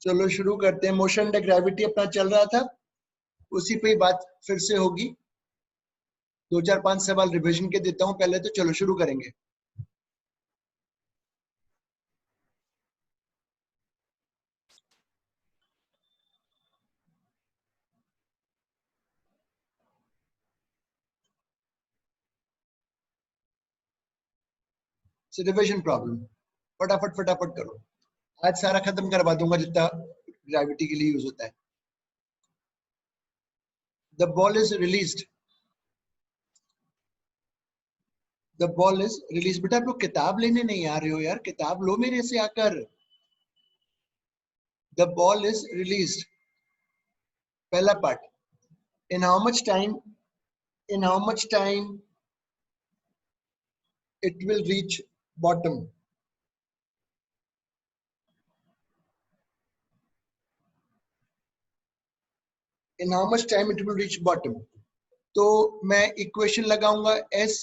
चलो शुरू करते हैं। मोशन एंड ग्रेविटी अपना चल रहा था, उसी पे ही बात फिर से होगी। 2-4-5 सवाल रिवीजन के देता हूं पहले, तो चलो शुरू करेंगे। रिवीजन प्रॉब्लम फटाफट फटाफट करो, आज सारा खत्म करवा दूंगा जितना ग्रेविटी के लिए यूज होता है। The ball is released, the ball is release. बेटा आप लोग किताब लेने नहीं आ रहे हो यार, किताब लो मेरे से आकर। द बॉल इज रिलीज्ड, पहला part. In how much time, in how much time it will reach bottom. In how much time it will reach bottom. तो मैं इक्वेशन लगाऊंगा एस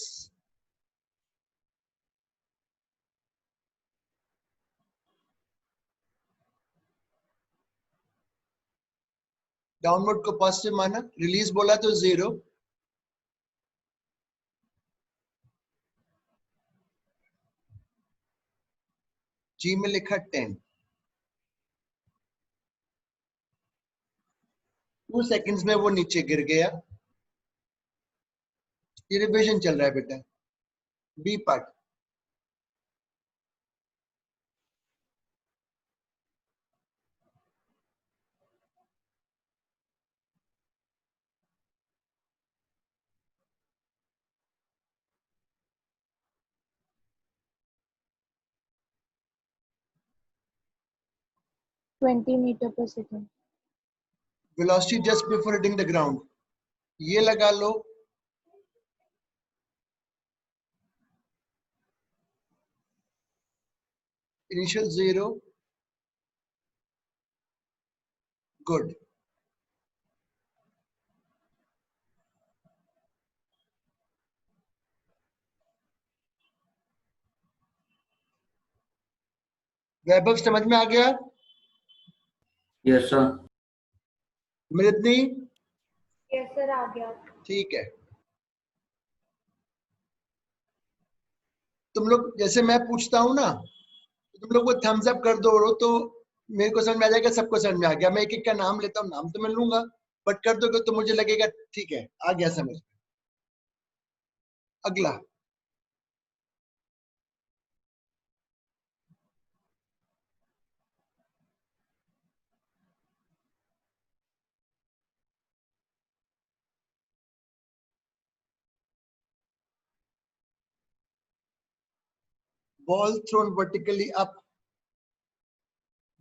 डाउनवर्ड को पॉजिटिव माना, रिलीज बोला तो 0, जी में लिखा 10, 2 सेकंड्स में वो नीचे गिर गया। ये रिवीजन चल रहा है बेटा। बी पार्ट, (20 मीटर पर second) velocity just before hitting the ground, ये लगा लो। Initial 0, good. वैभव समझ में आ गया? Yes sir. Mridni? Yes sir, आ गया। ठीक है। तुम लोग जैसे मैं पूछता हूं ना, तो तुम लोग वो थम्स अप कर दो, तो मेरे को समझ में आ जाएगा, सबको समझ में आ गया। मैं एक एक का नाम लेता हूँ, नाम तो मैं लूंगा, बट कर दोगे तो मुझे लगेगा ठीक है, आ गया समझ। अगला, ball thrown vertically up,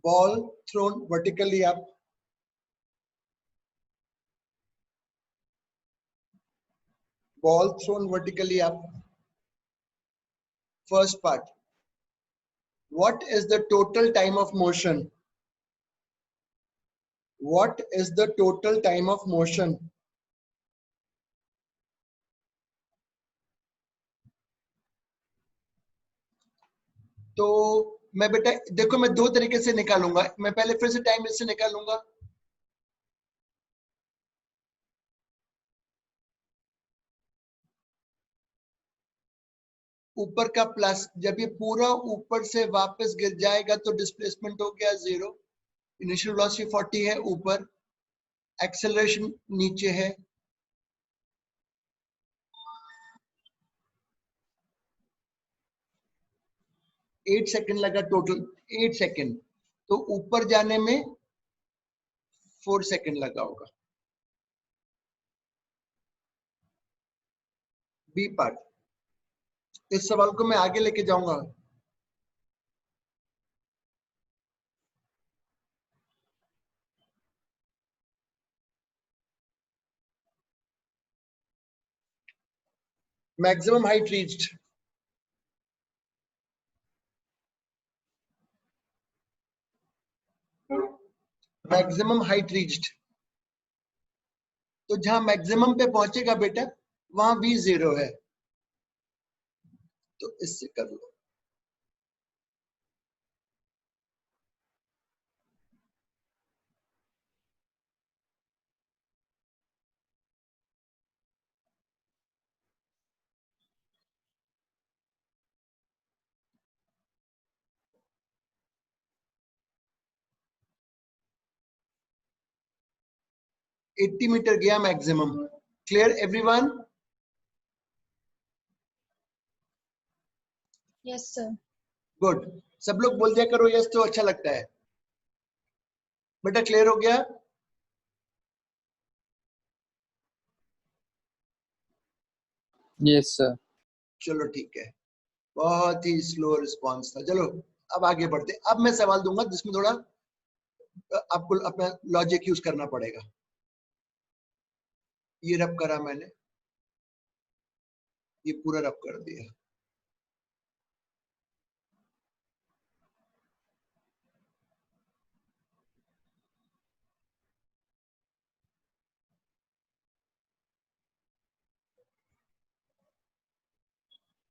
ball thrown vertically up, ball thrown vertically up. First part, what is the total time of motion? What is the total time of motion? तो मैं बेटा देखो, मैं 2 तरीके से निकालूंगा। मैं पहले फिर से टाइम इससे निकालूंगा। ऊपर का प्लस, जब ये पूरा ऊपर से वापस गिर जाएगा तो डिस्प्लेसमेंट हो गया 0। इनिशियल वेलोसिटी 40 है ऊपर, एक्सेलरेशन नीचे है। एट सेकेंड लगा टोटल, 8 सेकेंड। तो ऊपर जाने में 4 सेकेंड लगा होगा। बी पार्ट, इस सवाल को मैं आगे लेके जाऊंगा। Maximum height reached, maximum height reached. तो जहां मैक्सिमम पे पहुंचेगा बेटा, वहां भी 0 है, तो इससे कर लो। 80 मीटर गया maximum. Clear everyone? Yes, sir. Good. सब लोग बोल दिया करो यस तो अच्छा लगता है। बेटा क्लियर हो गया? Yes, sir. चलो ठीक है, बहुत ही स्लो रिस्पॉन्स था। चलो अब आगे बढ़ते। अब मैं सवाल दूंगा जिसमें थोड़ा आपको अपना लॉजिक यूज करना पड़ेगा। ये रब करा मैंने, ये पूरा रब कर दिया।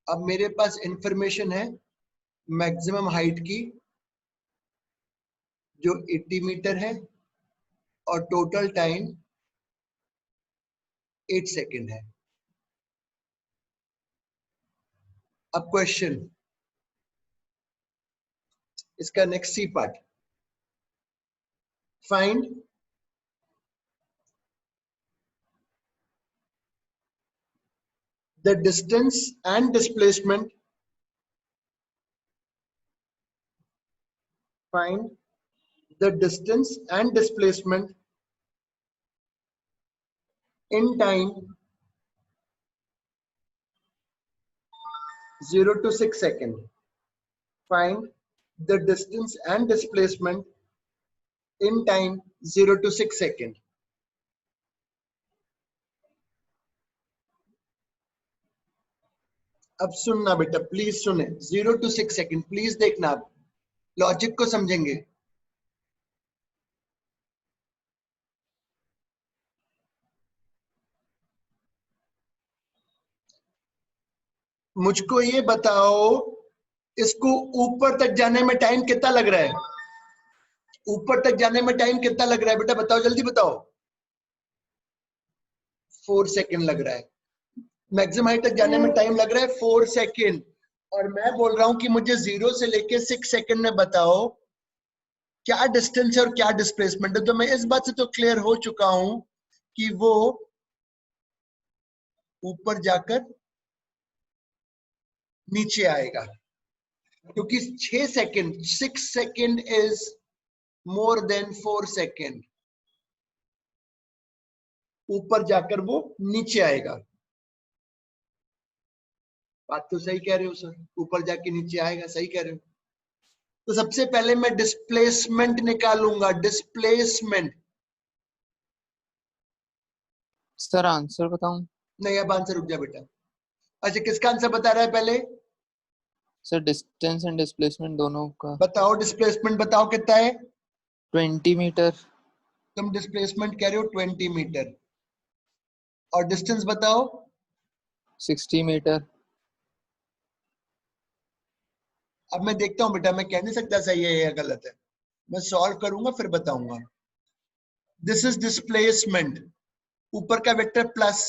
अब मेरे पास इंफॉर्मेशन है मैक्सिमम हाइट की जो 80 मीटर है और टोटल टाइम 8 सेकेंड है। अब क्वेश्चन, इसका next C part, find the distance and displacement, find the distance and displacement in time 0 to 6 second. Find the distance and displacement in time 0 to 6 second. अब सुनना बेटा, please सुने। 0 to 6 second, please देखना, आप logic को समझेंगे। मुझको ये बताओ, इसको ऊपर तक जाने में टाइम कितना लग रहा है? ऊपर तक जाने में टाइम कितना लग रहा है बेटा, बताओ जल्दी बताओ। 4 सेकेंड लग रहा है। मैक्सिमम हाइट तक जाने में टाइम लग रहा है 4 सेकेंड। और मैं बोल रहा हूं कि मुझे 0 से लेके 6 सेकेंड में बताओ क्या डिस्टेंस है और क्या डिस्प्लेसमेंट है। तो मैं इस बात से तो क्लियर हो चुका हूं कि वो ऊपर जाकर नीचे आएगा, क्योंकि 6 second, 6 second is more than 4 second. ऊपर जाकर वो नीचे आएगा। बात तो सही कह रहे हो सर, ऊपर जाके नीचे आएगा, सही कह रहे हो। तो सबसे पहले मैं डिस्प्लेसमेंट निकालूंगा, डिस्प्लेसमेंट। सर आंसर बताऊं? नहीं, अब आंसर रुक जा बेटा। अच्छा, किसका आंसर बता रहा है पहले? सर डिस्टेंस एंड डिस्प्लेसमेंट दोनों का। बताओ डिस्प्लेसमेंट, बताओ कितना है? 20 मीटर। तुम डिस्प्लेसमेंट कह रहे हो 20 मीटर, और डिस्टेंस बताओ? 60 मीटर। अब मैं देखता हूं बेटा, मैं कह नहीं सकता सही है या गलत है, मैं सॉल्व करूंगा फिर बताऊंगा। दिस इज डिस्प्लेसमेंट, ऊपर का वेक्टर प्लस,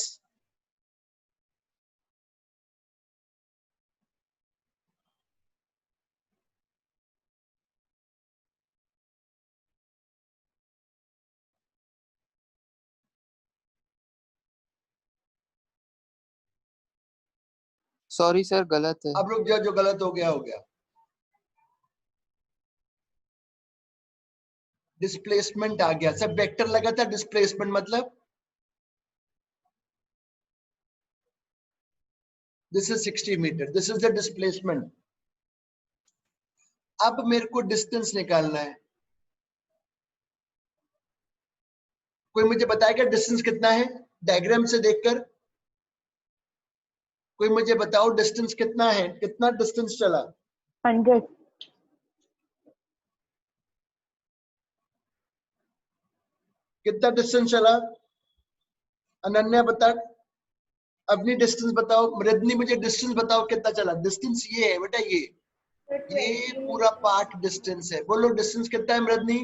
सॉरी सर गलत है। अब रुक जाओ, जो गलत हो गया हो गया। डिस्प्लेसमेंट आ गया, सब वेक्टर लगा था, डिस्प्लेसमेंट मतलब this is 60 metre, this is the displacement. अब मेरे को डिस्टेंस निकालना है। कोई मुझे बताएगा डिस्टेंस कितना है डायग्राम से देखकर? कोई मुझे बताओ डिस्टेंस कितना है, कितना डिस्टेंस चला? 100. कितना डिस्टेंस चला? अनन्या बता, अपनी डिस्टेंस बताओ। रजनी मुझे डिस्टेंस बताओ कितना चला। डिस्टेंस ये है बेटा, ये पूरा पार्ट डिस्टेंस है। बोलो डिस्टेंस कितना है रजनी?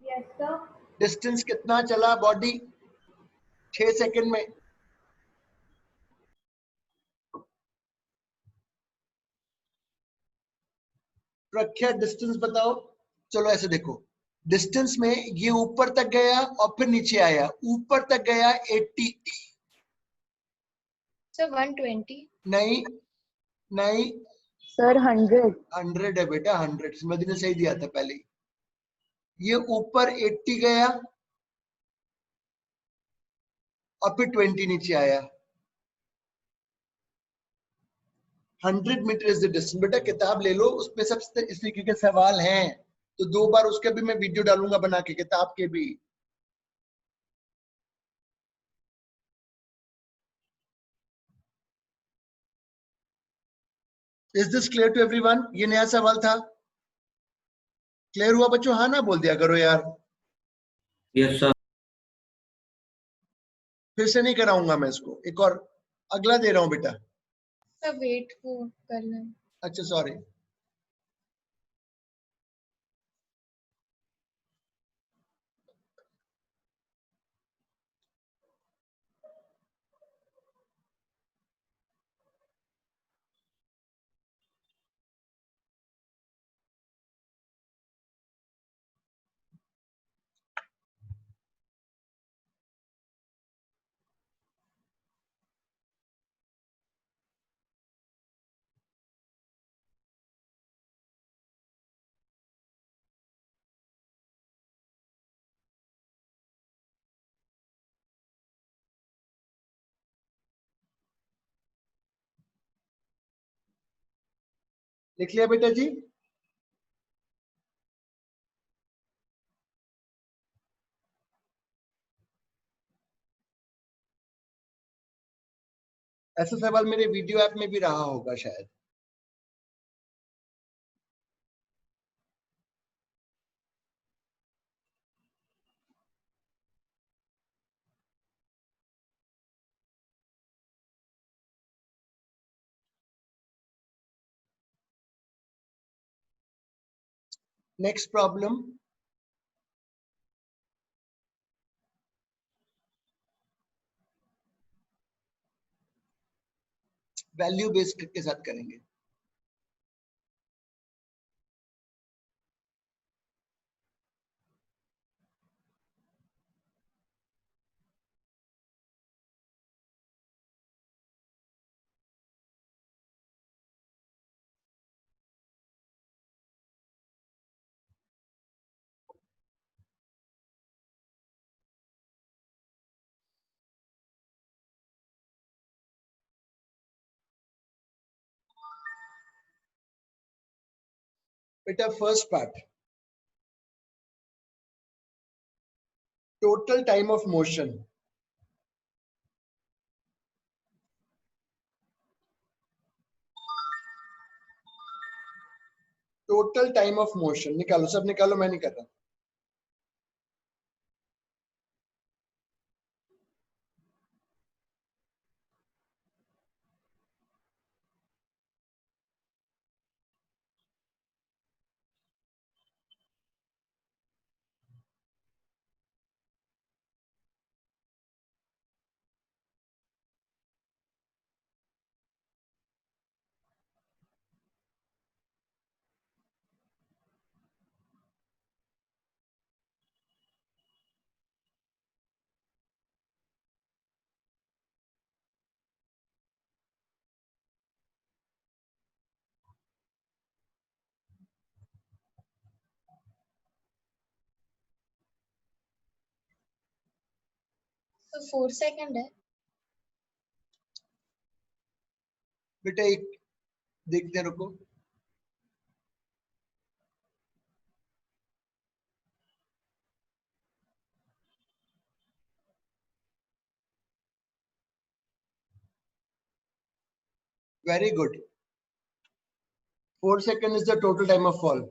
Yes, sir. डिस्टेंस कितना चला बॉडी 6 सेकंड में? प्रख्यात डिस्टेंस बताओ। चलो ऐसे देखो, डिस्टेंस में ये ऊपर तक गया और फिर नीचे आया, ऊपर तक गया 80। सर 120। नहीं नहीं, सर 100। 100 है बेटा, 100 समझ ने सही दिया था पहले ही। ये ऊपर 80 गया और फिर 20 नीचे आया। 100 मीटर इज द डिस्टेंस। बेटा किताब ले लो, उसमें सब इस तरीके के सवाल हैं, तो 2 बार उसके भी मैं वीडियो डालूंगा बना के, किताब के भी। Is this clear to everyone? ये नया सवाल था, क्लियर हुआ बच्चों? हाँ ना बोल दिया करो यार। Yes, sir. फिर से नहीं कराऊंगा मैं इसको, एक और अगला दे रहा हूं बेटा। सर वेट को करना है। अच्छा सॉरी। लिख लिया बेटा जी? ऐसा सवाल मेरे वीडियो ऐप में भी रहा होगा शायद। नेक्स्ट प्रॉब्लम, वैल्यू बेस्ड के साथ करेंगे। बेटा first part, total time of motion. Total time of motion निकालो, सब निकालो, मैं नहीं कर रहा। तो 4 सेकंड है। बेटा एक देखते रुको। Very good. 4 second is the total time of fall.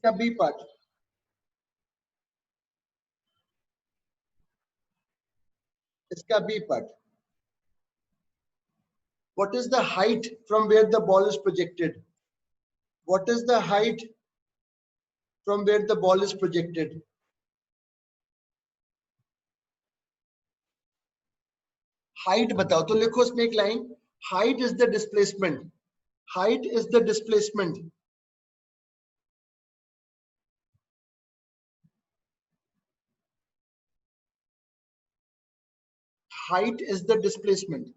इसका बी पार्ट, इसका B part, what is the height from where the ball is projected? What is the height from where the ball is projected? Height बताओ तो लिखो उसमें एक line, Height is the displacement. Height is the displacement. Height is the displacement.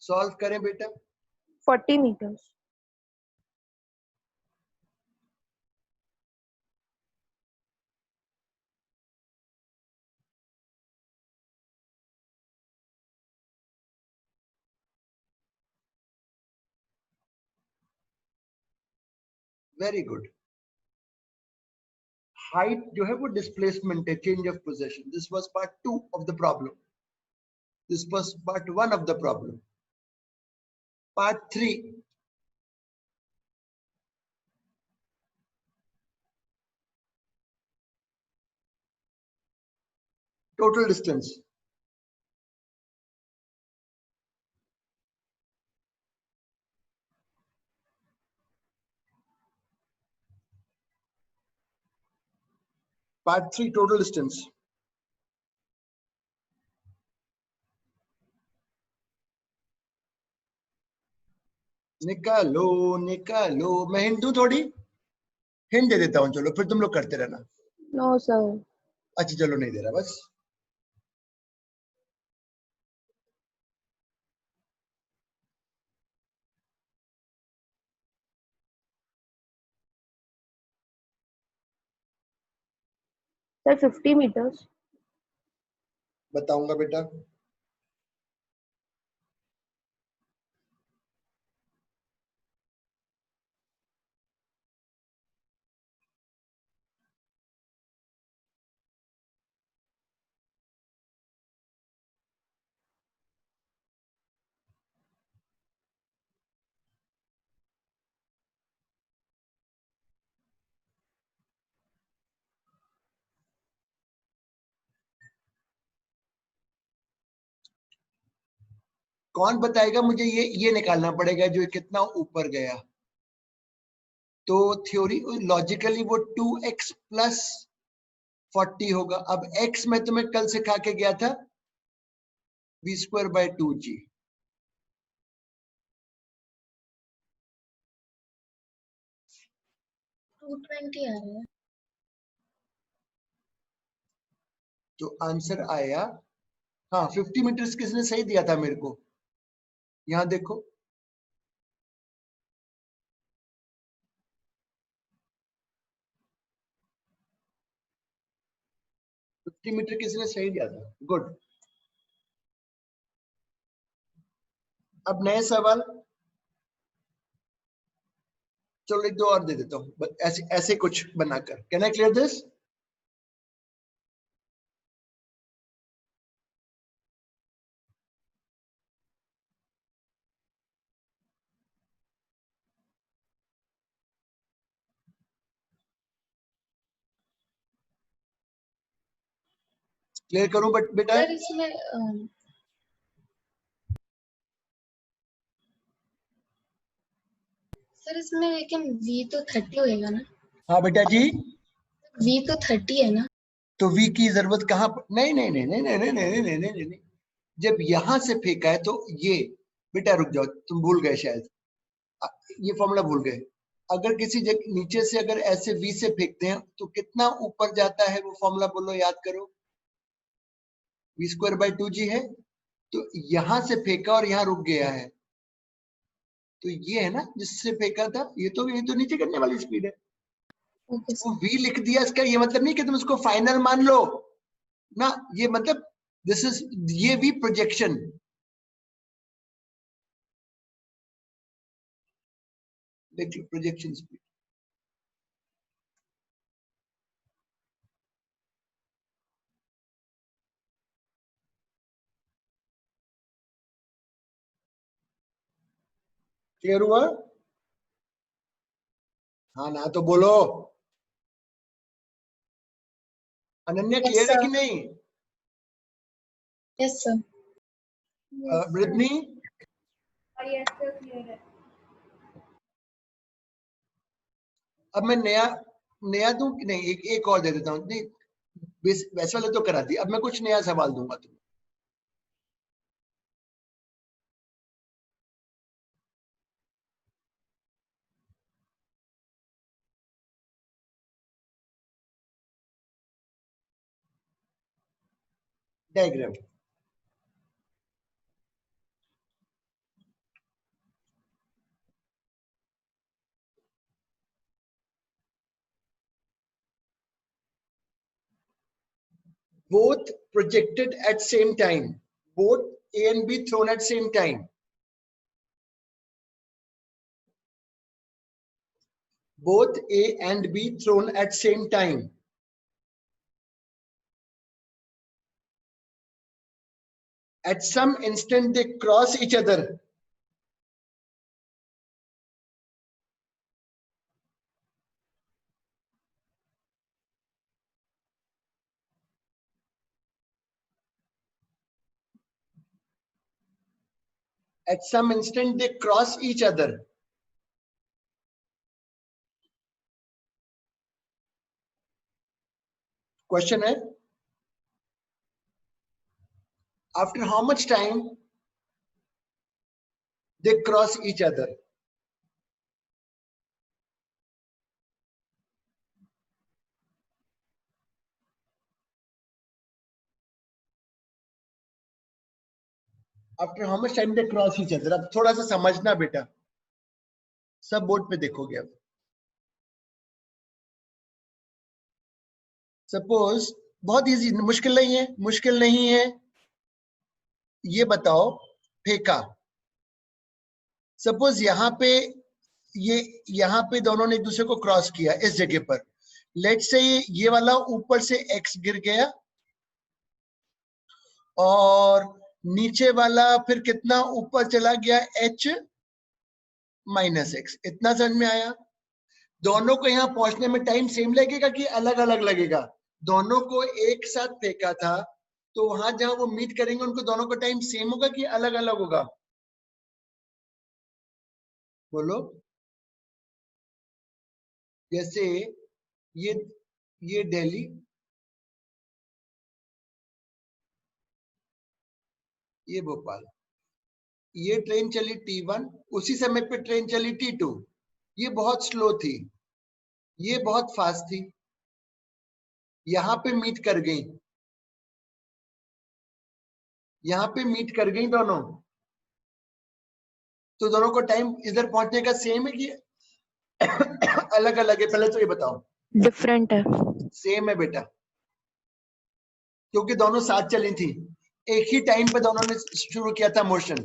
Solve करें बेटा. 40 meters. Very good. Height जो है वो displacement है, change of position. This was part 2 of the problem. This was part 1 of the problem. Part 3. Total distance. Part 3, total distance. निकालो निकालो. मैं hint दूं थोड़ी? हिंट दे देता हूं, चलो फिर तुम लोग करते रहना. No, sir. अच्छा चलो, नहीं दे रहा बस. Sir, 50 meters. बताऊंगा बेटा. कौन बताएगा मुझे? ये निकालना पड़ेगा जो कितना ऊपर गया. तो थ्योरी लॉजिकली वो 2x प्लस 40 होगा. अब x में तुम्हें कल सिखा के गया था v square by 2g. To 20 आ रहा है. तो आंसर आया. हाँ, 50 मीटर्स किसने सही दिया था मेरे को? यहां देखो. मीटर किसने सही दिया था? गुड. अब नए सवाल. चलो एक दो और दे देता हूं ऐसे ऐसे कुछ बनाकर. Can I clear this? Clear करूं बट बेटा? सर इसमें सर इसमें लेकिन v तो 30 होएगा ना? हाँ बेटा जी. v तो 30 है ना? तो v की जरूरत कहां? नहीं नहीं नहीं नहीं नहीं नहीं नहीं नहीं नहीं नहीं. जब यहां से फेंका है तो ये. बेटा रुक जाओ, तुम भूल गए शायद. ये फॉर्मूला भूल गए. अगर किसी जगह नीचे से अगर ऐसे v से फेंकते हैं तो कितना ऊपर जाता है वो फॉर्मूला बोलो, याद करो. v स्क्वायर बाय 2g है. तो यहां से फेंका और यहां रुक गया है. तो ये है ना जिससे फेंका था. ये तो नीचे करने वाली स्पीड है. ओके वो v लिख दिया, इसका ये मतलब नहीं कि तुम उसको फाइनल मान लो ना. ये मतलब दिस इज ये v प्रोजेक्शन. देखिए प्रोजेक्शन स्पीड. क्लियर हुआ? हाँ ना तो बोलो. अनन्या Yes, क्लियर है sir. कि नहीं? Yes sir. Brittany yes sir, clear है. अब मैं नया दूं कि नहीं? एक और दे देता हूं. नहीं, वैसे वाले तो करा दी, अब मैं कुछ नया सवाल दूंगा तुम्हें। Diagram, both projected at same time, both A and B thrown at same time, both A and B thrown at same time. At some instant they cross each other. At some instant they cross each other. Question है, after how much time they cross each other? After how much time they cross each other? अब थोड़ा सा समझना बेटा, सब board पे देखोगे। अब सपोज, बहुत इजी, मुश्किल नहीं है, मुश्किल नहीं है। ये बताओ, फेंका, सपोज यहाँ पे, ये यहाँ पे दोनों ने एक दूसरे को क्रॉस किया इस जगह पर। लेट्स से ये वाला ऊपर से x गिर गया और नीचे वाला फिर कितना ऊपर चला गया, h माइनस x। इतना समझ में आया? दोनों को यहाँ पहुंचने में टाइम सेम लगेगा कि अलग अलग लगेगा? दोनों को एक साथ फेंका था, तो वहां जहां वो मीट करेंगे उनको दोनों का टाइम सेम होगा कि अलग अलग होगा? बोलो। जैसे ये दिल्ली, ये भोपाल, ये ट्रेन चली T1, उसी समय पे ट्रेन चली T2। ये बहुत स्लो थी, ये बहुत फास्ट थी, यहां पे मीट कर गई, यहां पे मीट कर गई दोनों, तो दोनों को टाइम इधर पहुंचने का सेम है कि अलग अलग है? पहले तो ये बताओ। डिफरेंट है। सेम है बेटा, क्योंकि दोनों साथ चली थी, एक ही टाइम पे दोनों ने शुरू किया था मोशन।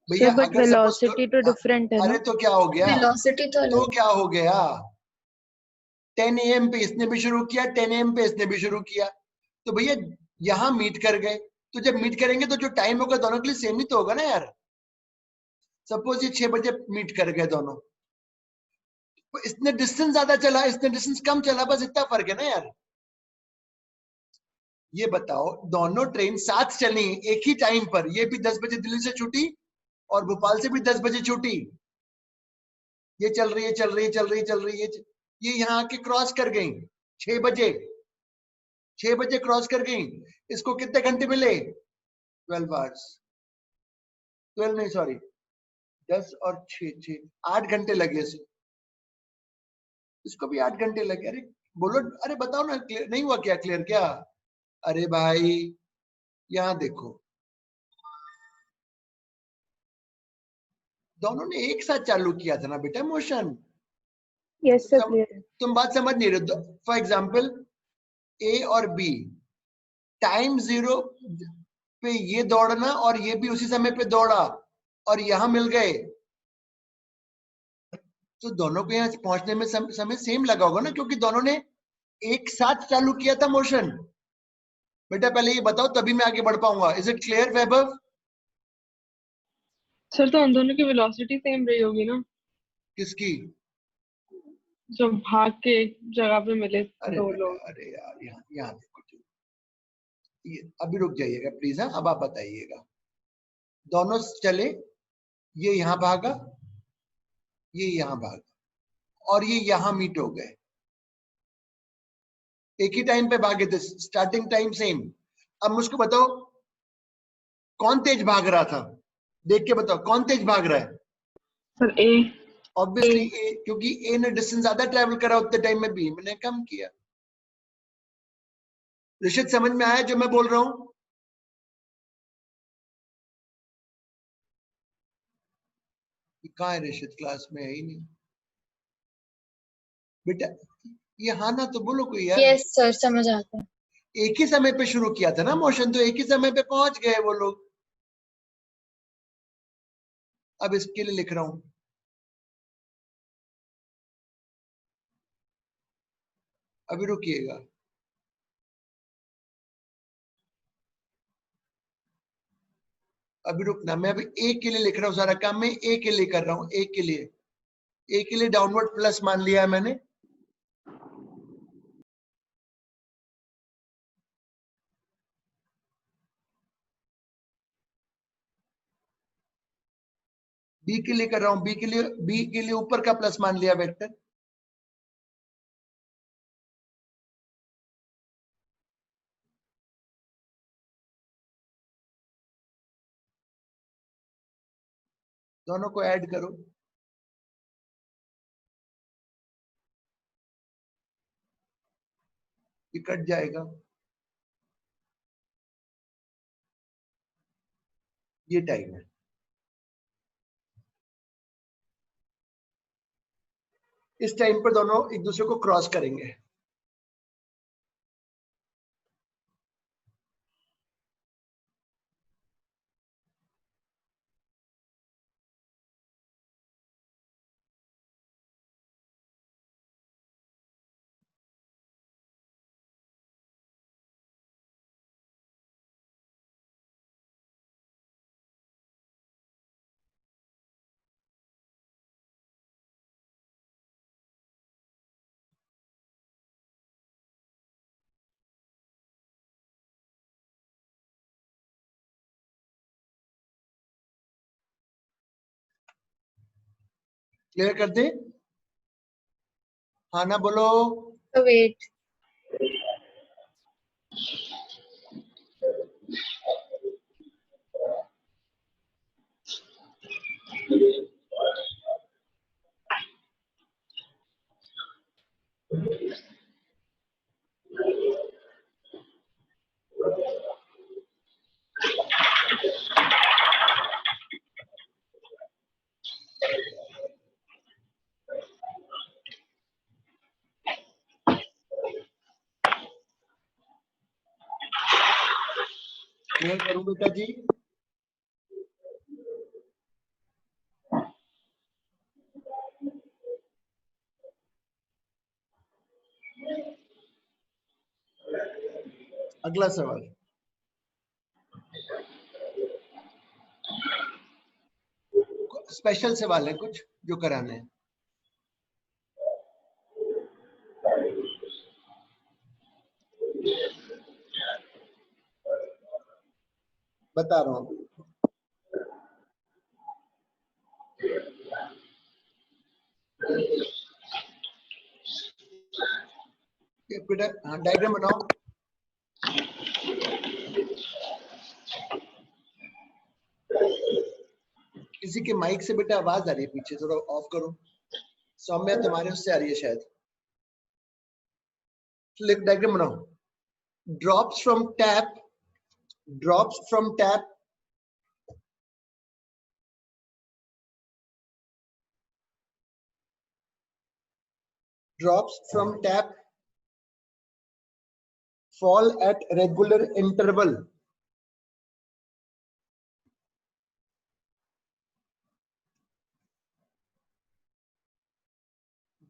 भैया बट अगर वेलोसिटी तो डिफरेंट है ना? अरे तो क्या हो गया, वेलोसिटी तो क्या हो गया? 10 AM पे इसने भी शुरू किया, 10 AM पे इसने भी शुरू किया, तो भैया यहां मीट कर गए। तो जब मीट करेंगे तो जो टाइम होगा दोनों के लिए सेम ही तो होगा ना यार। सपोज ये 6 बजे मीट कर गए दोनों, तो इसने डिस्टेंस ज्यादा चला, इसने डिस्टेंस कम चला, बस इतना फर्क है ना यार। ये बताओ, दोनों ट्रेन साथ चली एक ही टाइम पर, ये भी 10 बजे दिल्ली से छूटी और भोपाल से भी 10 बजे छूटी। ये चल रही है, चल रही है, चल रही है, चल रही है, ये यहाँ आके क्रॉस कर गई 6 बजे, 6 बजे क्रॉस कर गई। इसको कितने घंटे मिले? 12 आवर्स, 12 नहीं सॉरी, 10 और 6 8 घंटे लगे इसे। इसको भी 8 घंटे लगे। अरे बोलो, अरे बताओ ना, क्लियर नहीं हुआ क्या? क्लियर क्या? अरे भाई यहाँ देखो, दोनों ने एक साथ चालू किया था ना बेटा मोशन। यस सर, क्लियर है। तुम बात समझ नहीं रहे। फॉर एग्जाम्पल ए और बी, टाइम 0 पे ये दौड़ना और ये भी उसी समय पे दौड़ा और यहां मिल गए, तो दोनों को यहाँ पहुंचने में समय सेम लगा होगा ना, क्योंकि दोनों ने एक साथ चालू किया था मोशन। बेटा पहले ये बताओ, तभी मैं आगे बढ़ पाऊंगा। Is it clear Vaibhav? Sir तो उन दोनों की वेलोसिटी सेम रही होगी ना, किसकी? जो भाग के एक जगह पे मिले अरे दो बेटा, लोग। अरे यार यहाँ देखो, ये अभी रुक जाइएगा प्लीज। हाँ अब आप बताइएगा। दोनों चले, ये यहाँ भागा, ये यहाँ भागा और ये यहाँ मीट हो गए। एक ही टाइम पे भागे थे, स्टार्टिंग टाइम सेम। अब मुझको बताओ कौन तेज भाग रहा था, देख के बताओ कौन तेज भाग रहा है। सर ए। ऑब्वियसली ए, क्योंकि ए ने डिस्टेंस ज्यादा ट्रेवल करा उतने टाइम में बी मैंने कम किया। ऋषित समझ में आया जो मैं बोल रहा हूं? कहाँ है ऋषित? क्लास में है ही नहीं बेटा। ये हाँ ना तो बोलो कोई यार। यस सर, समझ आता है। एक ही समय पे शुरू किया था ना मोशन, तो एक ही समय पे पहुंच गए वो लोग। अब इसके लिए लिख रहा हूं, अभी रुकिएगा। अभी रुकना, मैं अभी एक के लिए लिख रहा हूँ, सारा काम मैं एक के लिए कर रहा हूँ। एक के लिए, एक के लिए डाउनवर्ड प्लस मान लिया है मैंने। बी के लिए कर रहा हूँ, बी के लिए ऊपर का प्लस मान लिया वेक्टर। दोनों को ऐड करो, ये कट जाएगा। ये टाइम है। इस टाइम पर दोनों एक दूसरे को क्रॉस करेंगे। क्लियर कर दे? हाँ ना बोलो। वेट। क्लियर करूं बेटा जी? अगला सवाल, स्पेशल सवाल है कुछ जो कराने हैं। बता रहा हूं। बेटा हाँ डायग्राम बनाओ। किसी के माइक से बेटा आवाज आ रही है पीछे, थोड़ा ऑफ करो। सौम्या तुम्हारे उससे आ रही है शायद। डायग्राम बनाओ। Drops from tap, drops from tap, drops from tap fall at regular interval.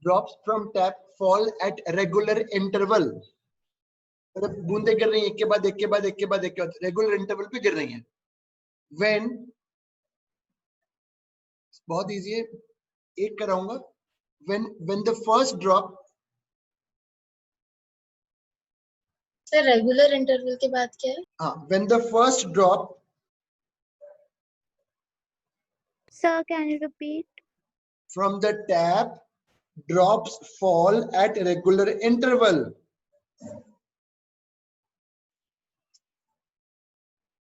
Drops from tap fall at regular interval. मतलब बूंदे गिर रही हैं एक के बाद एक के बाद एक के बाद एक के बाद रेगुलर इंटरवल पे गिर रही हैं। When, बहुत इजी है, एक कराऊंगा। When the first drop, sir regular interval के बाद क्या है? हाँ, when the first drop Sir, can you repeat? from the tap drops fall at regular interval.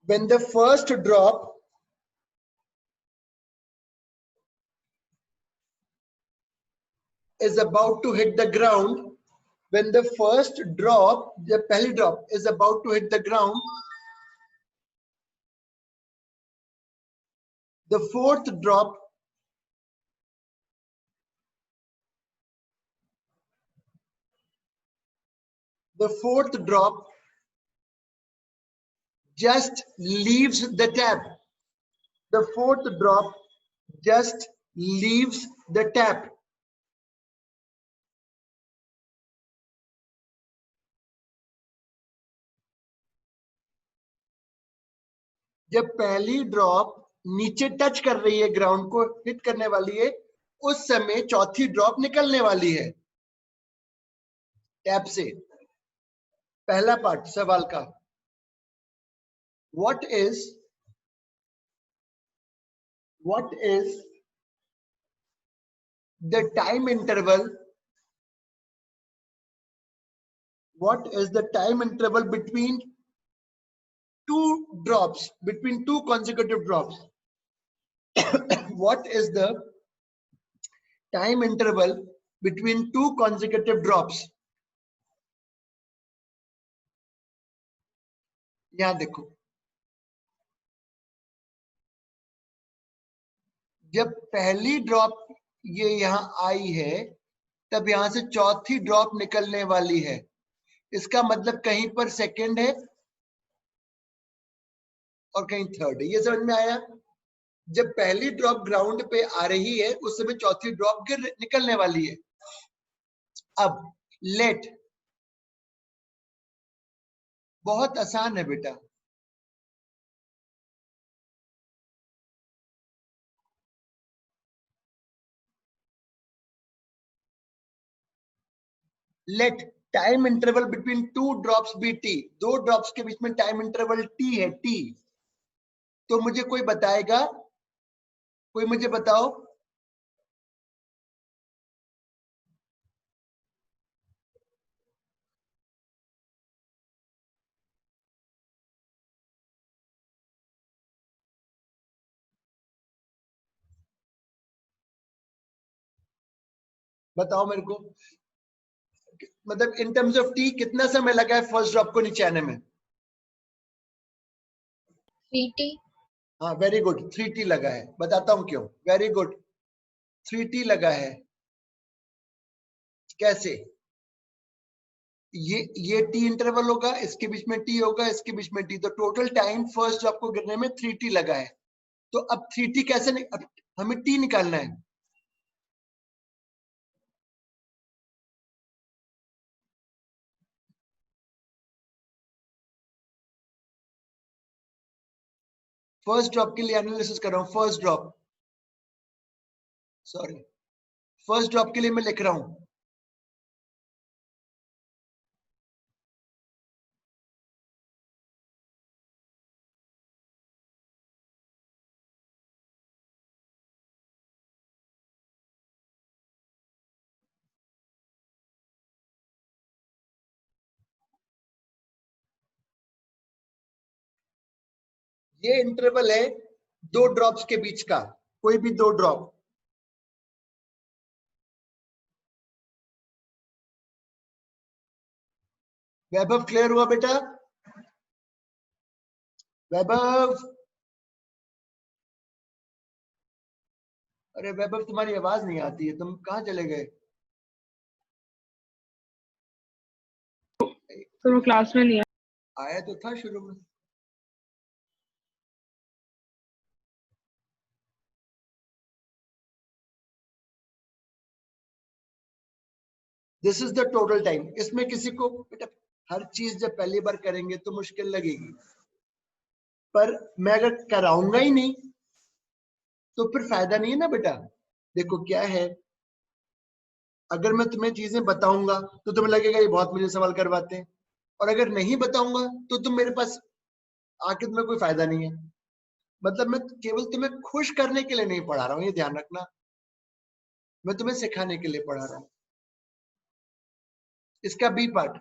When the first drop is about to hit the ground, when the first drop, the पहली drop is about to hit the ground, the fourth drop just leaves the tap. The fourth drop just leaves the tap. जब पहली drop नीचे touch कर रही है, ground को hit करने वाली है, उस समय चौथी ड्रॉप निकलने वाली है टैप से। पहला पार्ट सवाल का, what is the time interval, between two drops, between two consecutive drops? What is the time interval between two consecutive drops? यहां देखो, जब पहली ड्रॉप ये यहां आई है, तब यहां से चौथी ड्रॉप निकलने वाली है। इसका मतलब कहीं पर सेकंड है और कहीं थर्ड है। ये समझ में आया? जब पहली ड्रॉप ग्राउंड पे आ रही है, उस समय चौथी ड्रॉप निकलने वाली है। अब लेट, बहुत आसान है बेटा। Let time interval between two drops be T. दो ड्रॉप्स के बीच में टाइम इंटरवल टी है, टी। तो मुझे कोई बताएगा, कोई मुझे बताओ, बताओ मेरे को, मतलब इन टर्म्स ऑफ टी कितना समय लगा है फर्स्ट ड्रॉप को नीचे आने में? 3t। हाँ वेरी गुड, 3t लगा है। बताता हूं क्यों। वेरी गुड, 3t लगा है। कैसे? ये टी इंटरवल होगा, इसके बीच में टी होगा, इसके बीच में टी, तो टोटल टाइम फर्स्ट ड्रॉप को गिरने में 3t लगा है। तो अब 3t कैसे अब हमें टी निकालना है। फर्स्ट ड्रॉप के लिए एनालिसिस कर रहा हूं। फर्स्ट ड्रॉप के लिए मैं लिख रहा हूं, ये इंटरवल है दो ड्रॉप्स के बीच का, कोई भी दो ड्रॉप। वैभव क्लियर हुआ बेटा? वैभव, अरे वैभव तुम्हारी आवाज नहीं आती है, तुम कहाँ चले गए? तो वो क्लास में नहीं है। आया तो था शुरू में। This is the total time. इसमें किसी को बेटा हर चीज जब पहली बार करेंगे तो मुश्किल लगेगी, पर मैं अगर कराऊंगा ही नहीं तो फिर फायदा नहीं है ना बेटा। देखो क्या है, अगर मैं तुम्हें चीजें बताऊंगा तो तुम्हें लगेगा ये बहुत मुझे सवाल करवाते हैं, और अगर नहीं बताऊंगा तो तुम मेरे पास आके तुम्हें कोई फायदा नहीं है। मतलब मैं केवल तुम्हें खुश करने के लिए नहीं पढ़ा रहा हूं, ये ध्यान रखना। मैं तुम्हें सिखाने के लिए पढ़ा रहा हूं। इसका B part,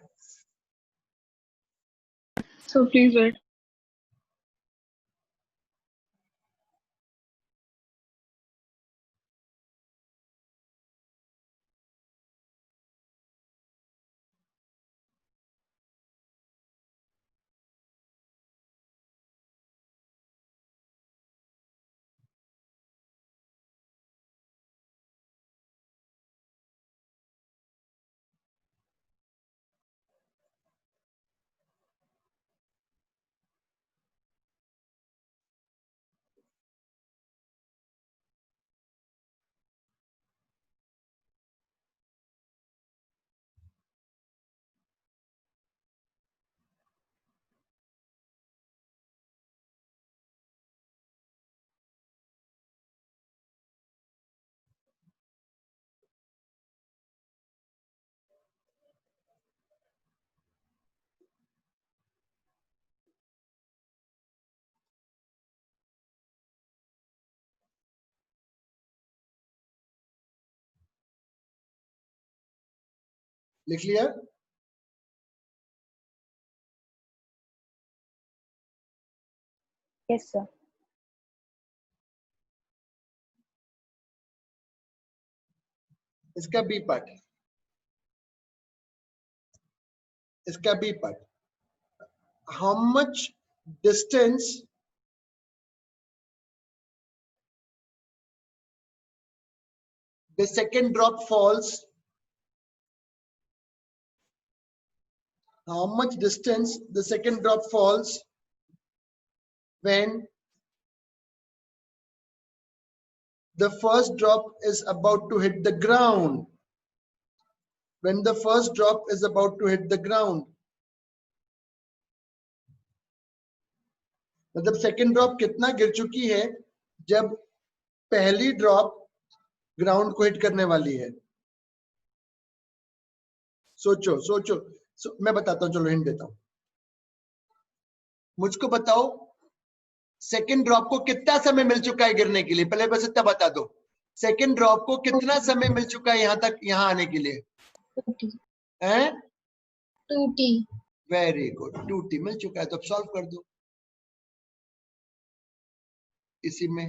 So please wait. लिख लिया? Yes, sir. इसका बी पार्ट, इसका B part, how much distance the second drop falls, how much distance the second drop falls when the first drop is about to hit the ground, when the first drop is about to hit the ground. मतलब second drop कितना गिर चुकी है जब पहली drop ground को hit करने वाली है. सोचो सोचो मैं बताता हूं, चलो हिंट देता हूं. मुझको बताओ सेकेंड ड्रॉप को कितना समय मिल चुका है गिरने के लिए, पहले बस इतना बता दो. सेकेंड ड्रॉप को कितना समय मिल चुका है यहां तक, यहां आने के लिए? 2t. हैं? 2t. वेरी गुड, 2t मिल चुका है. तो अब सॉल्व कर दो इसी में.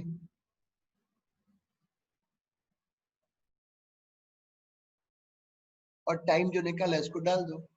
और टाइम जो निकाला है इसको डाल दो.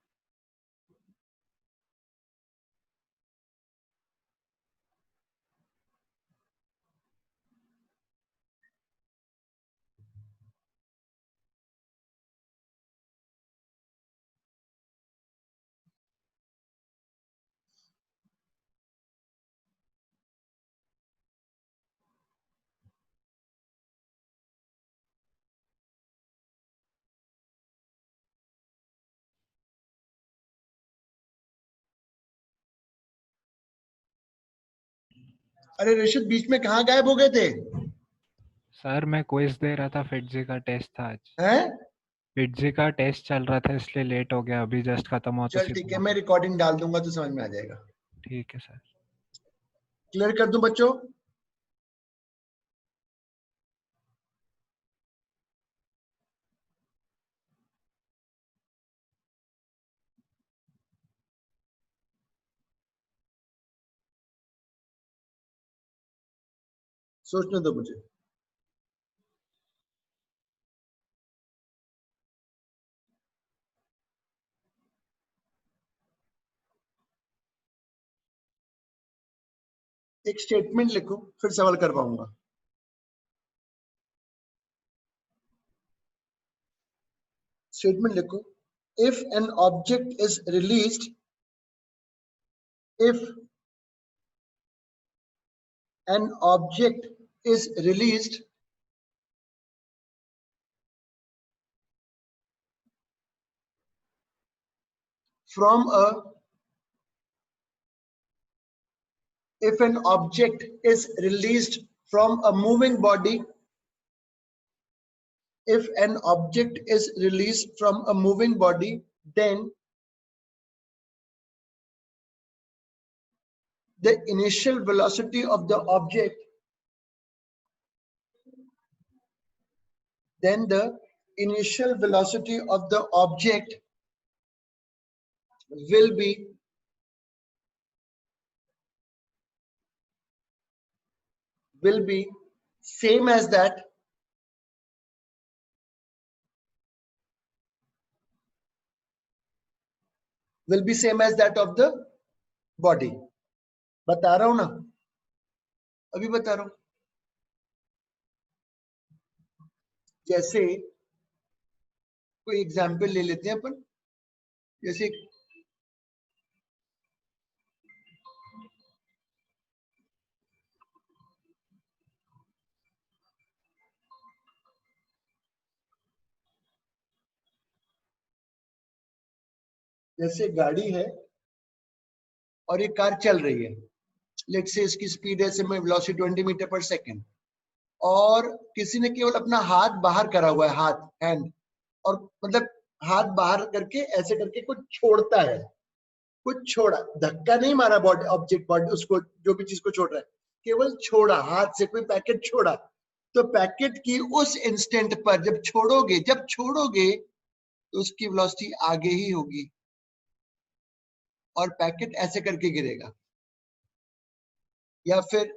अरे ऋषित बीच में कहाँ गायब हो गए थे? सर मैं क्विज दे रहा था, फिटजी का टेस्ट था आज. हैं? फिटजी का टेस्ट चल रहा था इसलिए लेट हो गया, अभी जस्ट खत्म हुआ. तो चल ठीक है, मैं रिकॉर्डिंग डाल दूंगा तो समझ में आ जाएगा. ठीक है सर. क्लियर कर दूं बच्चों? सोचने दो मुझे. एक स्टेटमेंट लिखो, फिर सवाल कर पाऊंगा. स्टेटमेंट लिखो. If an object is released, if an object is released from a, if an object is released from a moving body, if an object is released from a moving body, then the initial velocity of the object, then the initial velocity of the object will be will be same as that of the body. बता रहा हूं ना, अभी बता रहा हूं. जैसे कोई एग्जाम्पल ले लेते हैं अपन. जैसे गाड़ी है और ये कार चल रही है. लेट्स से इसकी स्पीड है समय वेलोसिटी 20 मीटर पर सेकंड, और किसी ने केवल अपना हाथ बाहर करा हुआ है, हाथ, हैंड, और मतलब हाथ बाहर करके ऐसे करके कुछ छोड़ता है, कुछ छोड़ा, धक्का नहीं मारा बॉडी ऑब्जेक्ट बॉडी उसको, जो भी चीज को छोड़ रहा है, केवल छोड़ा हाथ से, कोई पैकेट छोड़ा. तो पैकेट की उस इंस्टेंट पर जब छोड़ोगे तो उसकी वेलोसिटी आगे ही होगी और पैकेट ऐसे करके गिरेगा. या फिर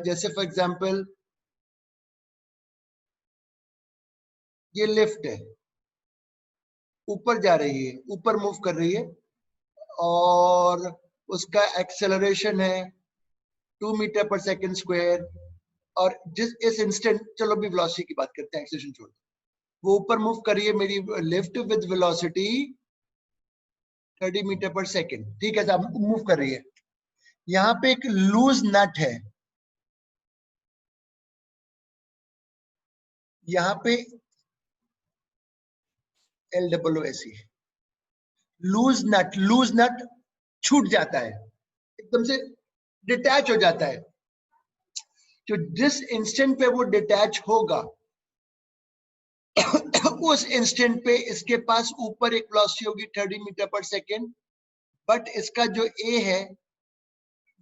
जैसे फॉर एग्जांपल ये लिफ्ट है, ऊपर जा रही है, ऊपर मूव कर रही है, और उसका एक्सेलरेशन है 2 मीटर पर सेकंड स्क्वायर, और जिस इस इंस्टेंट, चलो अभी वेलोसिटी की बात करते हैं, एक्सेलरेशन छोड़, वो ऊपर मूव कर रही है मेरी लिफ्ट विद वेलोसिटी 30 मीटर पर सेकंड. ठीक है साहब, मूव कर रही है. यहाँ पे एक लूज नट है, यहाँ पे LOOSE, लूज नट छूट जाता है, एकदम से डिटैच हो जाता है. तो जिस इंस्टेंट पे वो डिटैच होगा उस इंस्टेंट पे इसके पास ऊपर एक वेलोसिटी होगी 30 मीटर पर सेकेंड, बट इसका जो ए है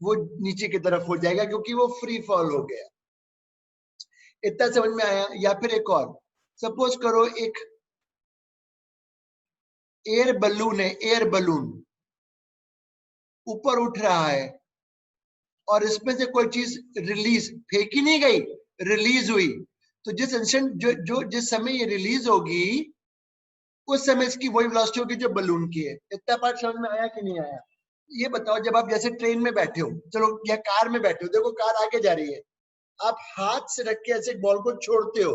वो नीचे की तरफ हो जाएगा क्योंकि वो फ्री फॉल हो गया. इतना समझ में आया? या फिर एक और, सपोज करो एक एयर बलून है, एयर बलून ऊपर उठ रहा है और इसमें से कोई चीज रिलीज, फेंकी नहीं गई, रिलीज हुई. तो जिस इंस्टेंट जिस समय ये रिलीज होगी उस समय इसकी वही वेलोसिटी होगी जो बलून की है. इतना पार्ट समझ में आया कि नहीं आया? ये बताओ, जब आप जैसे ट्रेन में बैठे हो, चलो या कार में बैठे हो, देखो कार आगे जा रही है, आप हाथ से रख के ऐसे बॉल को छोड़ते हो,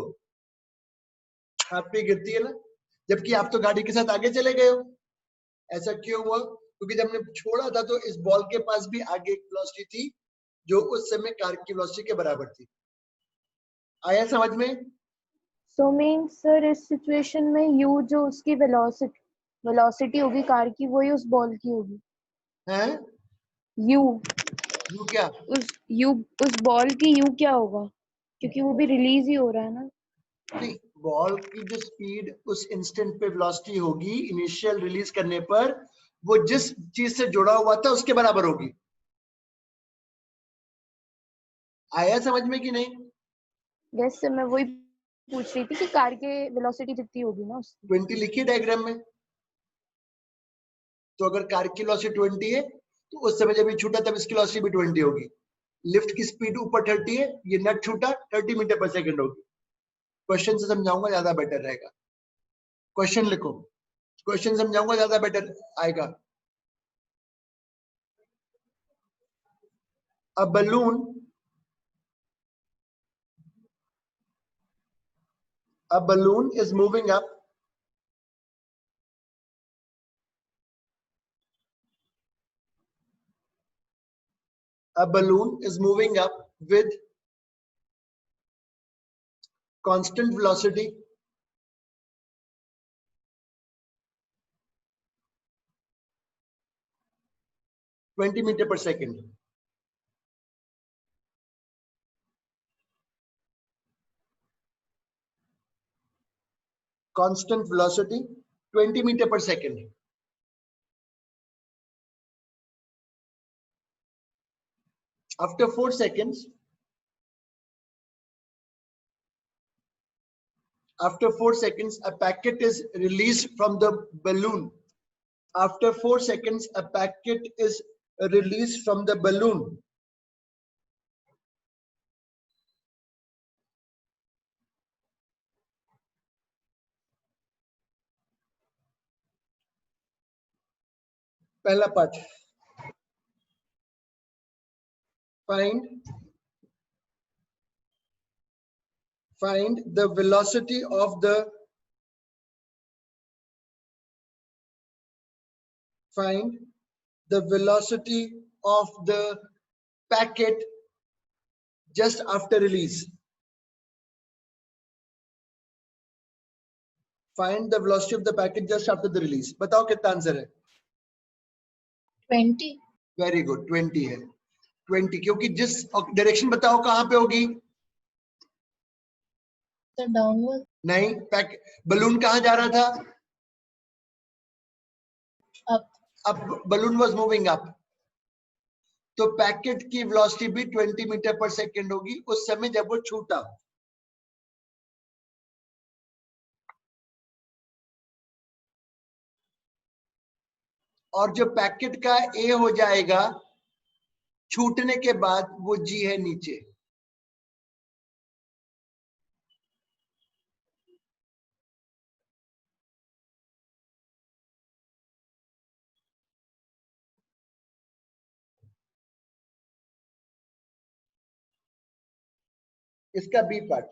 हाथ पे गिरती है ना, जबकि आप तो गाड़ी के साथ आगे चले गए हो. ऐसा क्यों हुआ? क्योंकि जब हमने छोड़ा था तो इस बॉल के पास भी आगे एक वेलोसिटी थी जो उस समय कार की वेलोसिटी के बराबर थी. आया समझ में? सो मीन सर इस सिचुएशन में यू जो उसकी वेलोसिटी होगी कार की, वही उस बॉल की होगी. हैं? यू क्या? उस बॉल की यू क्या होगा, क्योंकि वो भी रिलीज ही हो रहा है ना. नहीं, बॉल की जो स्पीड उस इंस्टेंट पे वेलोसिटी होगी इनिशियल रिलीज करने पर, वो जिस चीज से जुड़ा हुआ था उसके बराबर होगी. आया समझ में कि नहीं? यस सर, मैं वही पूछ रही थी कि कार के वेलोसिटी कितनी होगी ना उसकी. 20 लिखी डायग्राम में. तो अगर कार की वेलोसिटी 20 है तो उस समय जब ये छूटा तब इसकी वेलोसिटी भी 20 होगी. लिफ्ट की स्पीड ऊपर 30 है, ये नट छूटा 30 मीटर पर सेकंड होगी. क्वेश्चन से समझाऊंगा ज्यादा बेटर रहेगा. क्वेश्चन लिखो, क्वेश्चन समझाऊंगा ज्यादा बेटर आएगा. A balloon is moving up with constant velocity (20 meter per second). Constant velocity 20 meter per second. After 4 seconds, a packet is released from the balloon. After 4 seconds, a packet is released from the balloon. पहला part, find the velocity of the packet just after release. Find the velocity of the packet just after the release. बताओ कितना answer है? 20. Very good, 20 है। 20 क्योंकि जिस direction बताओ कहां पे होगी? So downward. नहीं, बलून कहां जा रहा था? Up. अब बलून वाज मूविंग अप, तो पैकेट की वेलोसिटी भी 20 मीटर पर सेकंड होगी उस समय जब वो छूटा। और जो पैकेट का ए हो जाएगा छूटने के बाद, वो जी है नीचे। इसका B part,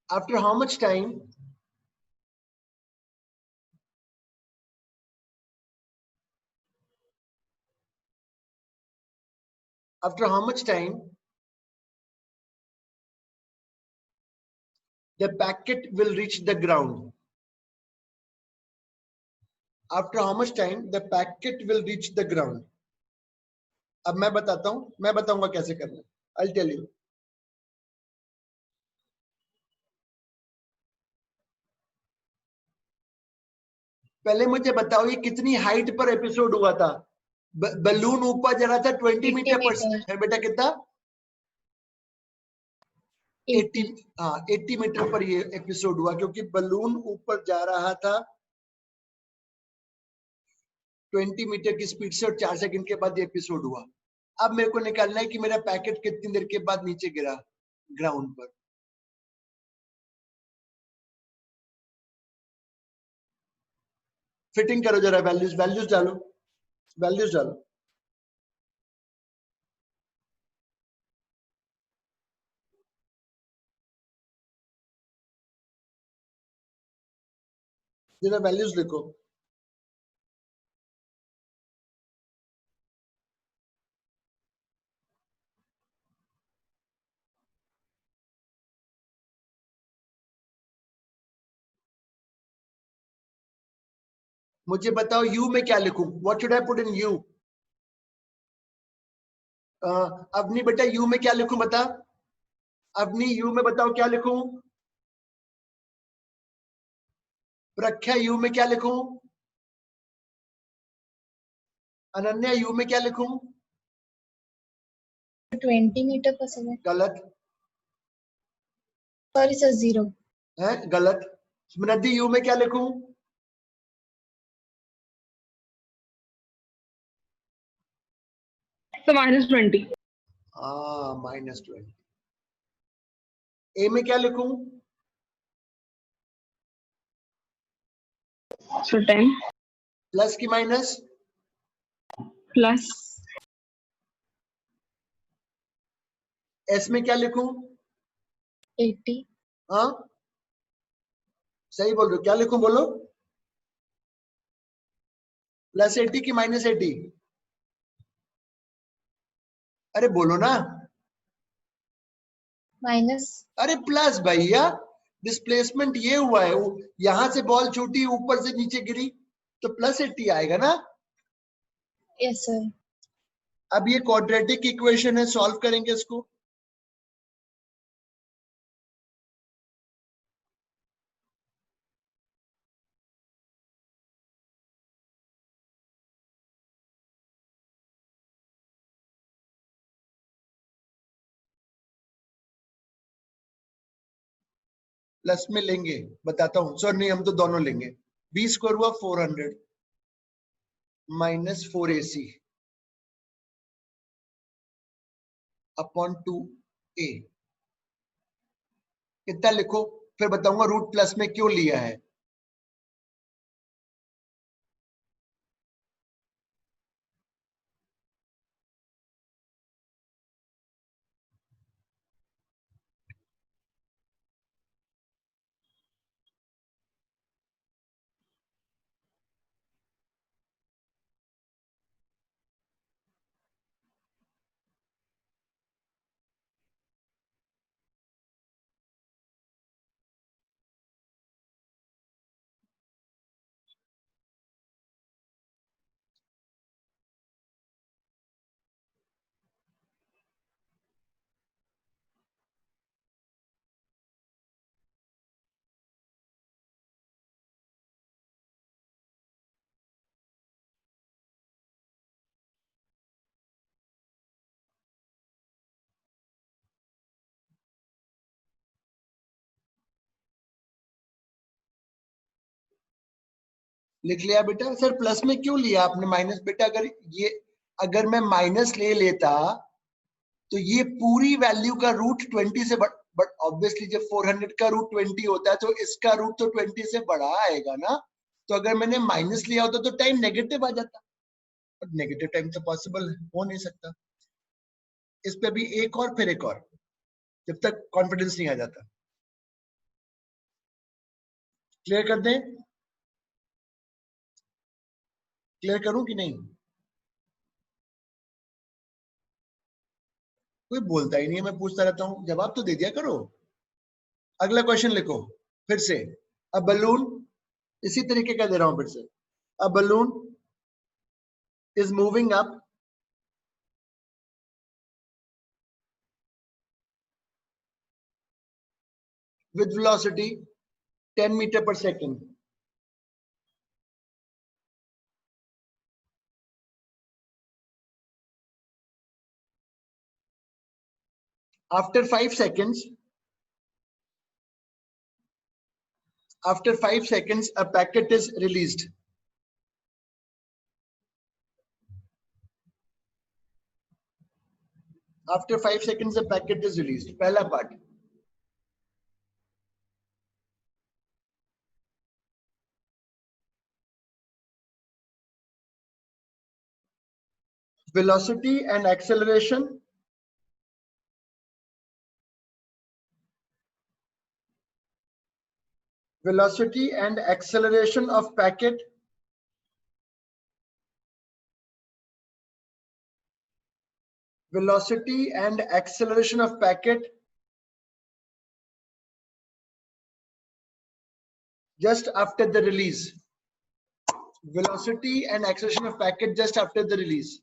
after how much time the packet will reach the ground? After how much time the packet will reach the ground? अब मैं बताता हूं, मैं बताऊंगा कैसे करना है। I'll tell you. पहले मुझे बताओ ये कितनी हाइट पर एपिसोड हुआ था? बलून ऊपर जा रहा था 20 मीटर पर, बेटा कितना? 80, हाँ 80 मीटर पर ये एपिसोड हुआ क्योंकि बलून ऊपर जा रहा था 20 मीटर की स्पीड से और 4 सेकंड के बाद ये एपिसोड हुआ। अब मेरे को निकालना है कि मेरा पैकेट कितनी देर के बाद नीचे गिरा ग्राउंड पर। फिटिंग करो जरा, वैल्यूज डालो। जरा वैल्यूज लिखो। मुझे बताओ यू में क्या लिखूं? What should I put in U? Avni बेटा यू में क्या लिखूं बता? अवनी यू में बताओ क्या लिखूं? प्रख्या यू में क्या लिखूं? अनन्या यू में क्या लिखूं? 20 मीटर पर सेकंड। गलत सॉरी सर, 0 है, गलत। स्मृति यू में क्या लिखूं? So -20. -20। ए में क्या लिखूं? So 10 प्लस की माइनस? plus एस में क्या लिखूं? 80 हाँ सही बोल रहे हो, क्या लिखूं बोलो? +80 की -80? अरे बोलो ना। माइनस। अरे प्लस भैया, डिस्प्लेसमेंट ये हुआ है, यहां से बॉल छूटी ऊपर से नीचे गिरी तो +80 आएगा ना। Yes sir. अब ये क्वाड्रेटिक इक्वेशन है, सॉल्व करेंगे इसको। प्लस में लेंगे, बताता हूं सर। नहीं, हम तो दोनों लेंगे। b² हुआ 400 -4ac अपॉन 2a। कितना लिखो? फिर बताऊंगा रूट प्लस में क्यों लिया है। लिख लिया बेटा? सर प्लस में क्यों लिया आपने माइनस? बेटा अगर मैं माइनस ले लेता तो ये पूरी वैल्यू का रूट 20 से बट ऑब्वियसली जब 400 का रूट 20 होता है तो इसका रूट तो 20 से बड़ा आएगा ना। तो अगर मैंने माइनस लिया होता तो टाइम नेगेटिव आ जाता, बट नेगेटिव टाइम तो पॉसिबल हो नहीं सकता। इस पे भी एक और फिर एक और, जब तक कॉन्फिडेंस नहीं आ जाता। क्लियर कर दें? क्लियर करूं कि नहीं? कोई बोलता ही नहीं है, मैं पूछता रहता हूं, जवाब तो दे दिया करो। अगला क्वेश्चन लिखो फिर से। अ बलून, इसी तरीके का दे रहा हूं फिर से। A balloon is moving up with velocity 10 meter per second. After 5 seconds, a packet is released. After 5 seconds, a packet is released. पहला part. Velocity and acceleration. Velocity and acceleration of packet. Velocity and acceleration of packet just after the release. Velocity and acceleration of packet just after the release.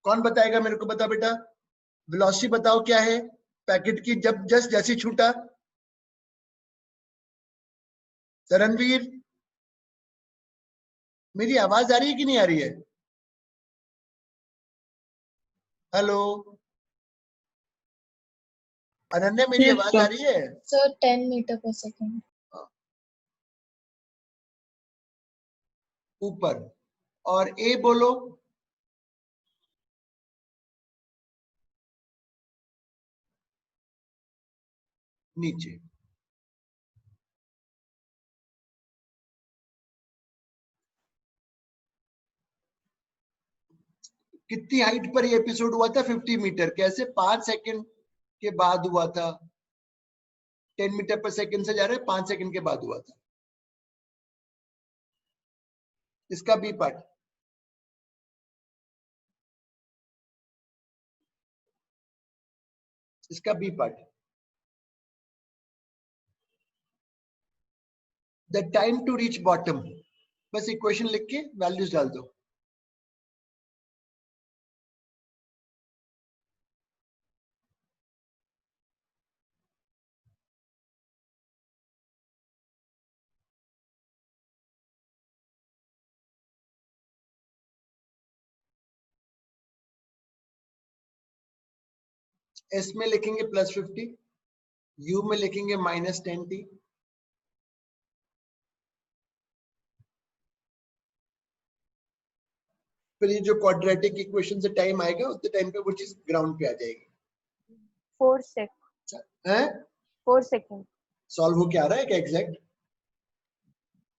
कौन बताएगा मेरे को? बता बेटा, velocity बताओ क्या है पैकेट की जब जस्ट जैसी छूटा। रणवीर, मेरी आवाज आ रही है कि नहीं आ रही है? हेलो अनन्या, मेरी Yes, आवाज sir. आ रही है? Sir, 10 meter per second. ऊपर। और ए बोलो। नीचे। कितनी हाइट पर ये एपिसोड हुआ था? 50 मीटर। कैसे? 5 सेकंड के बाद हुआ था। 10 मीटर पर सेकंड से जा रहे हैं, 5 सेकंड के बाद हुआ था। इसका बी पार्ट। इसका B part. The time to reach bottom. बस इक्वेशन लिख के वैल्यूज डाल दो। एस में लिखेंगे +50, यू में लिखेंगे -10t, फिर ये जो क्वाड्रेटिक इक्वेशन से टाइम आएगा उतने टाइम पे वो चीज ग्राउंड पे आ जाएगी। है 4 सेकंड। सॉल्व हो क्या रहा है क्या एग्जैक्ट?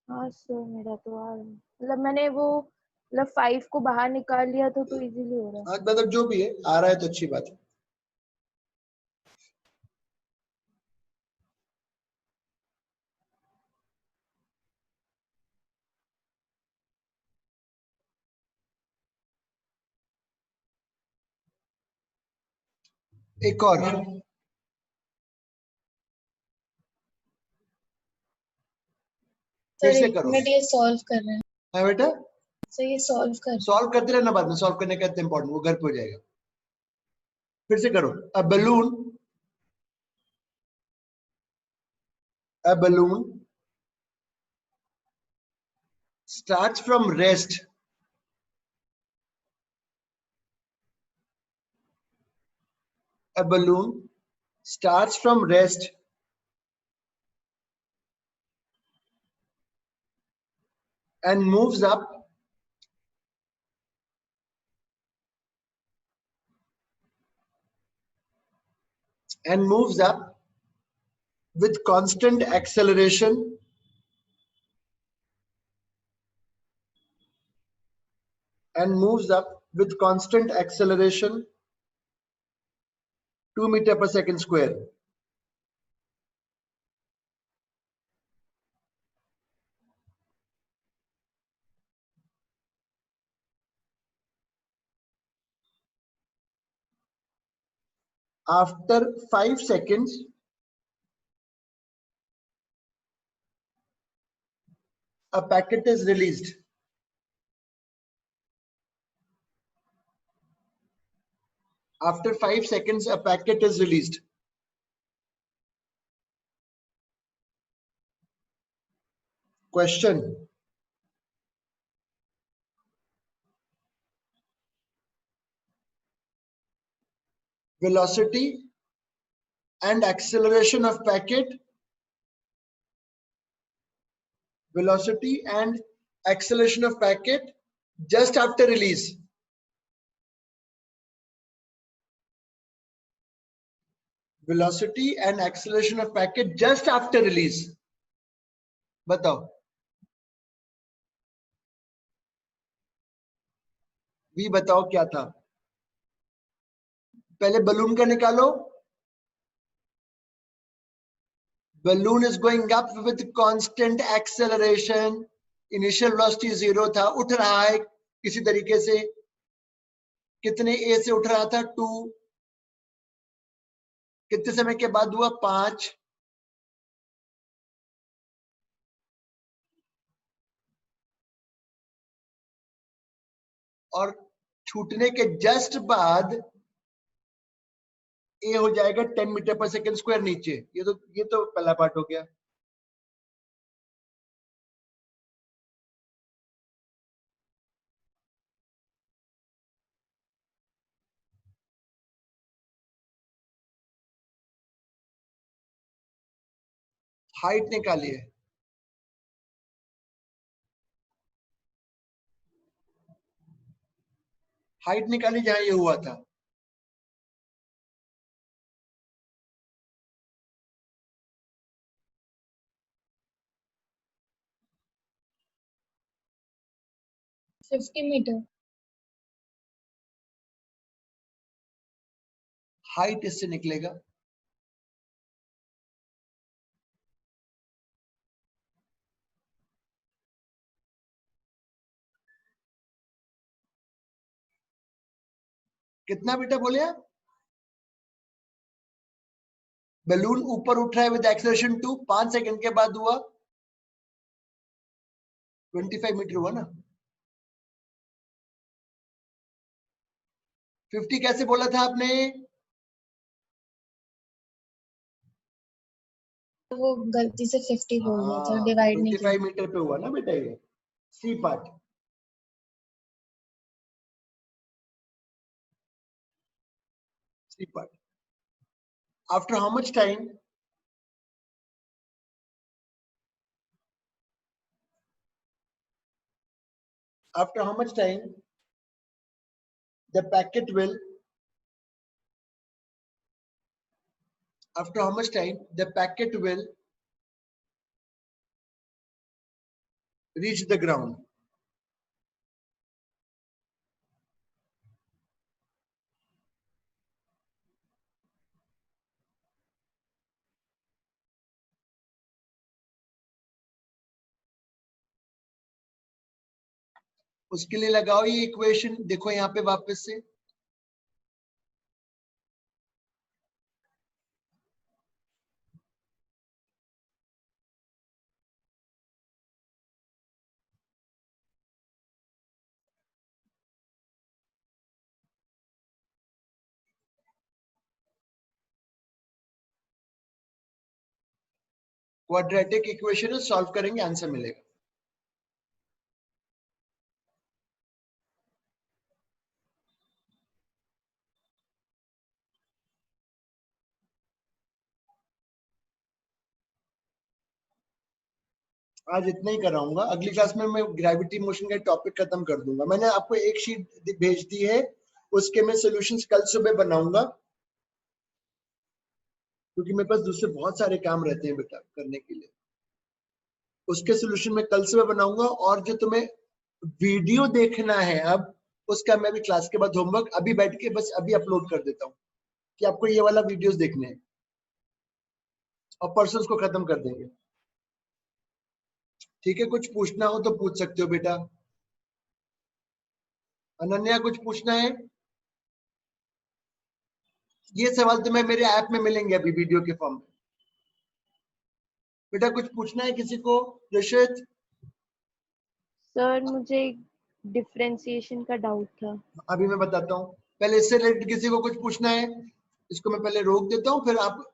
हाँ सर मेरा तो आ रहा है, मतलब मैंने वो मतलब 5 को बाहर निकाल लिया तो इजीली हो रहा है। आज मतलब जो भी है आ रहा है तो अच्छी बात है। एक और फिर सर से एक करो। मिनट, ये सॉल्व कर रहे हैं। हाँ बेटा सर ये सॉल्व कर रहे हैं। सॉल्व करते रहना, बाद में सॉल्व करने का इतना इंपॉर्टेंट, वो घर पे हो जाएगा। फिर से करो। A balloon starts from rest a balloon starts from rest and moves up with constant acceleration and moves up with constant acceleration 2 meter per second square. After 5 seconds, a packet is released. After 5 seconds, a packet is released. Question. Velocity and acceleration of packet. Velocity and acceleration of packet just after release. Velocity and acceleration of packet just after release. बताओ। भी बताओ क्या था? पहले balloon का निकालो। Balloon is going up with constant acceleration. Initial velocity 0 था, उठ रहा है किसी तरीके से। कितने a से उठ रहा था? 2। कितने समय के बाद हुआ? 5। और छूटने के जस्ट बाद ए हो जाएगा 10 मीटर पर सेकंड स्क्वायर नीचे। ये तो पहला पार्ट हो गया। हाइट निकालिए। हाइट निकाली जहां ये हुआ था। Fifty metre. हाइट इससे निकलेगा। कितना बेटा बोले आप? बलून ऊपर उठ रहा है विद एक्सेलरेशन 2, 5 सेकंड के बाद हुआ 25 मीटर हुआ ना। 50 कैसे बोला था आपने? वो गलती से 50 बोल दिया था, डिवाइड नहीं किया। 25 मीटर पे हुआ ना बेटा ये। C part. C part. After how much time? After how much time the packet will after how much time the packet will reach the ground? उसके लिए लगाओ ये इक्वेशन, देखो यहाँ पे वापस से क्वाड्रेटिक इक्वेशन सॉल्व करेंगे, आंसर मिलेगा। आज इतना ही कराऊंगा, अगली क्लास में मैं ग्रेविटी मोशन का टॉपिक खत्म कर दूंगा। मैंने आपको एक शीट भेज दी है, उसके मैं सॉल्यूशंस कल सुबह बनाऊंगा, क्योंकि मेरे पास दूसरे बहुत सारे काम रहते हैं बेटा करने के लिए। उसके सॉल्यूशन मैं कल सुबह बनाऊंगा, और जो तुम्हें वीडियो देखना है अब, उसका मैं भी क्लास के बाद होमवर्क अभी बैठ के बस अभी अपलोड कर देता हूँ कि आपको ये वाला वीडियोस देखने हैं, और परसों उसको खत्म कर देंगे। ठीक है, कुछ पूछना हो तो पूछ सकते हो बेटा। अनन्या कुछ पूछना है? ये सवाल तुम्हें मेरे ऐप में मिलेंगे अभी वीडियो के फॉर्म में। बेटा कुछ पूछना है किसी को? रशिद? सर मुझे डिफरेंशिएशन का डाउट था। अभी मैं बताता हूँ, पहले इससे रिलेटेड किसी को कुछ पूछना है? इसको मैं पहले रोक देता हूँ, फिर आप